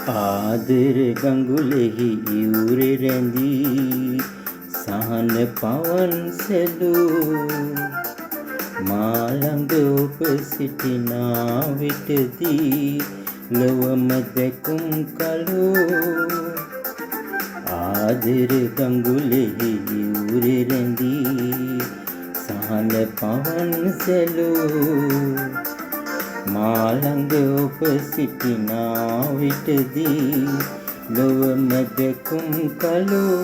ආදර ගඟුලෙහි ඉවුරෙ රැඳී සහන පවන් සැලූ මා ළඟ ඔබ සිටිනා විටදී ලොවම දැකුම් කළෝ ආදර ගඟුලෙහි ඉවුරෙ රැඳී සහන පවන් සැලූ මා ළඟ ඔබ සිටිනා විටදී ලොවම දැකුම් කළෝ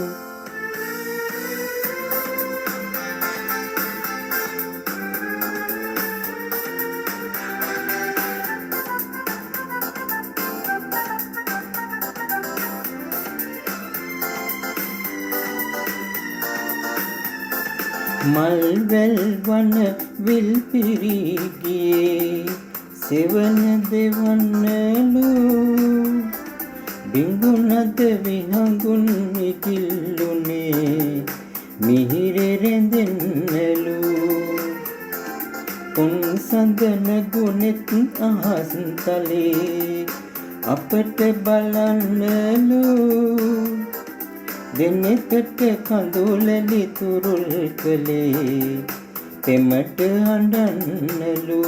මල්වැල් වන විල් පිරී ගියේ සෙවන දෙවන්නලු බිඟුනද විහඟුන් ඉකිල්ලුනේ මිහිරෙ රැඳෙන්නලු උන් සඳන ගුණෙත් අහස් තලේ අපට බලන්නලු දෙනෙතට කඳුලලි තුරුල් කළේ පෙමට අඬන්නලු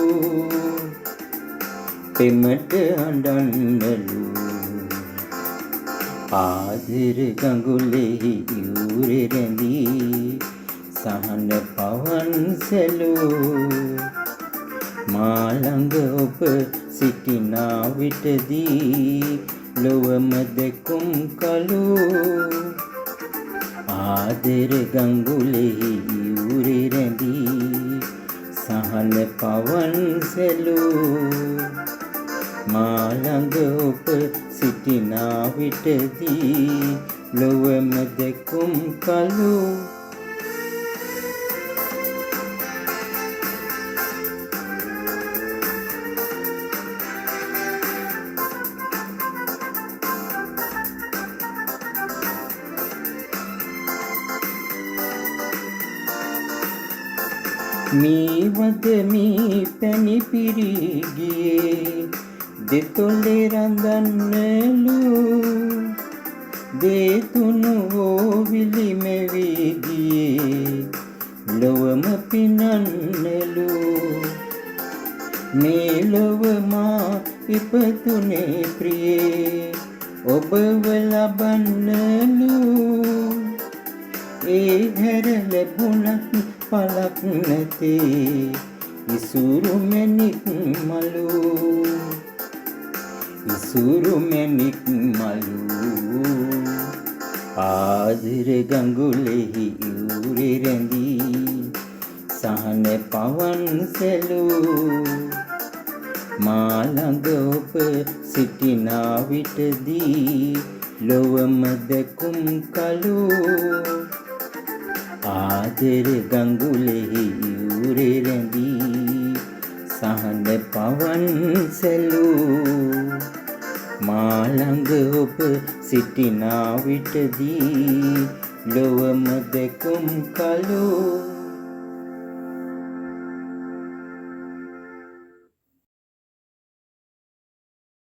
පෙමට අඬන්නලු ආදර ගඟුලෙහි ඉවුරෙ රැඳී සහන පවන් සැලූ මා ළඟ ඔබ සිටිනා විටදී ලොවම දැකුම් කළෝ ආදර ගඟුලෙහි ඉවුරෙ රැඳී සහන පවන් සැලූ මා ළඟ ඔබ සිටිනා විටදී ලොවම දැකුම් කළෝ මීවද මී පැණි පිරී ගියේ දෙතොලේ රඳන්නලු දේතුණු ඕවිලි මෙවී ගියේ ලොවම පිනන්නලු මේ ලොව මා ඉපතුනේ ප්‍රියේ ඔබව ලබන්නලු ඒ හැර ලැබුණත් පලක් නැතේ ඉසුරු මැණික් මලු ඉසුරු මැණික් මලු ආදර ගඟුලෙහි ඉවුරෙ රැඳී සහන පවන් සැලූ මා ළඟ ඔබ සිටිනා විටදී ලොවම දැකුම් කළෝ ආදර ගඟුලෙහි ඉවුරෙ රැඳී සහන පවන් සැලූ මා ළඟ ඔබ සිටිනා විටදී ලොවම දැකුම් කළෝ